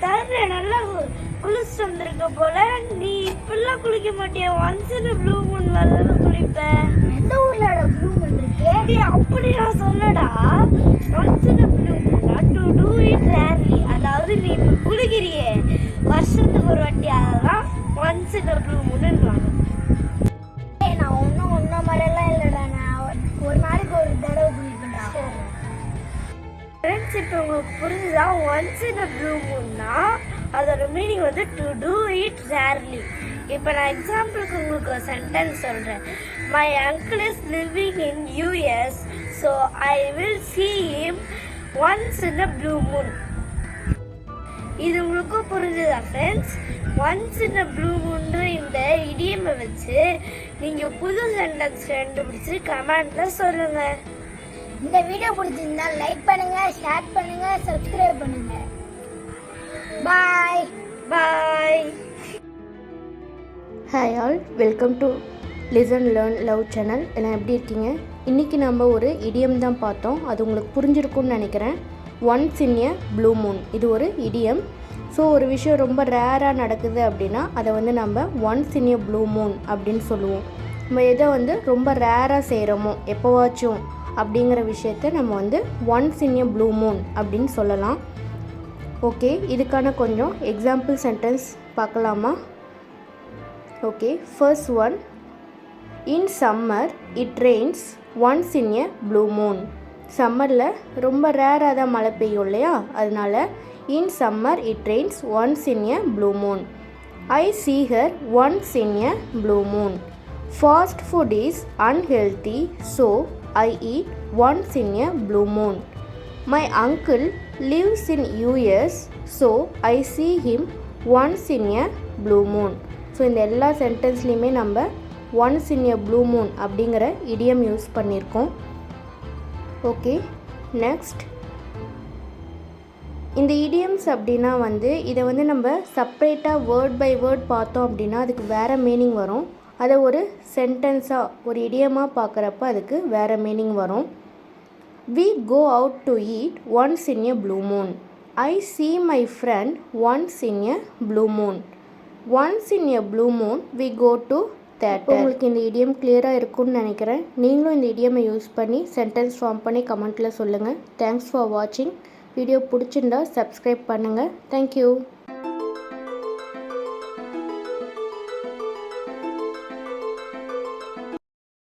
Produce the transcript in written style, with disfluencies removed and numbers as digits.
தலை நல்லா குளிச்சு வந்திருக்க போல. நீ இப்பெல்லாம் குளிக்க மாட்டியா? ஒன்ஸ் இன் ப்ளூ மூன் வரல குளிப்ப. எந்த ஊர்ல ப்ளூ மூன் இருக்கு? அப்படி நான் சொல்லடா. Once in blue Moon to do it rarely. அதாவது நீ குளிக்கிறியே வருஷத்துக்கு ஒரு வாட்டி, அதெல்லாம் ஒன்ஸ் இன் ப்ளூ மூன்னுவாங்க. நான் ஒன்றும் ஒன்றும் மாதிரிலாம் இல்லைடா. நான் ஒரு நாளைக்கு ஒரு தடவை குளிப்பேன்டா. ஃப்ரெண்ட்ஸ், இப்போ உங்களுக்கு புரிஞ்சுதா? ஒன்ஸ் இன் ப்ளூ மூன்னா அதோட மீனிங் வந்து டு டூ இட் ரேர்லி. இப்போ நான் எக்ஸாம்பிளுக்கு உங்களுக்கு ஒரு சென்டென்ஸ் சொல்கிறேன். My uncle is living in US, so I will see him once in a blue moon. இது உங்களுக்கும் புரிஞ்சுதா ஃப்ரெண்ட்ஸ்? ஒன்ஸ் இன் ப்ளூ மூன்ற இந்த இடியமை வச்சு நீங்கள் புது சென்டென்ஸ் கண்டுபிடிச்சி கமெண்ட்டில் சொல்லுங்கள். இந்த வீடியோ பிடிச்சிருந்தா லைக் பண்ணுங்க, ஷேர் பண்ணுங்க, சப்ஸ்கிரைப் பண்ணுங்க. Bye bye. Hi all, welcome to listen learn love channel. எல்லாம் எப்படி இருக்கீங்க? இன்றைக்கி நம்ம ஒரு இடியம் தான் பார்த்தோம். அது உங்களுக்கு புரிஞ்சிருக்கும்னு நினைக்கிறேன். Once in a blue Moon, இது ஒரு இடியம். ஸோ ஒரு விஷயம் ரொம்ப ரேராக நடக்குது அப்படின்னா அதை வந்து நம்ம once in a blue Moon அப்படின்னு சொல்லுவோம். நம்ம எதை வந்து ரொம்ப ரேராக செய்கிறோமோ எப்போவாச்சும் அப்படிங்கிற விஷயத்த நம்ம வந்து once in a blue Moon அப்படின்னு சொல்லலாம். ஓகே, இதுக்கான கொஞ்சம் எக்ஸாம்பிள் சென்டென்ஸ் பார்க்கலாமா? Okay, first one. In summer it Reigns once in a blue Moon. சம்மரில் ரொம்ப ரேராக தான் மழை பெய்யும் இல்லையா? அதனால இன் summer it Reigns once in a blue Moon. I see her once in a blue moon. Fast food is unhealthy, so I eat once in a blue moon. My uncle lives in US, so I see him once in a blue moon. So இந்த எல்லா சென்டென்ஸ்லையுமே நம்ம once in a blue Moon அப்படிங்கிற இடியம் use பண்ணியிருக்கோம். Okay, next. இந்த idioms அப்படின்னா வந்து இதை வந்து நம்ம செப்ரேட்டாக வேர்ட் பை வேர்ட் பார்த்தோம் அப்படின்னா அதுக்கு வேறு மீனிங் வரும். அதை ஒரு சென்டென்ஸாக ஒரு இடியமாக பார்க்குறப்ப அதுக்கு வேறு மீனிங் வரும். We go out to eat once in a blue moon. I see my friend once in a blue moon. Once in a blue moon we go to theater. உங்களுக்கு இந்த இடியம் கிளியராக இருக்கும்னு நினைக்கிறேன். நீங்களும் இந்த இடியமை யூஸ் பண்ணி சென்டென்ஸ் ஃபார்ம் பண்ணி கமெண்ட்டில் சொல்லுங்கள். தேங்க்ஸ் ஃபார் வாட்சிங். வீடியோ பிடிச்சிருந்தா சப்ஸ்கிரைப் பண்ணுங்கள். தேங்க்யூ.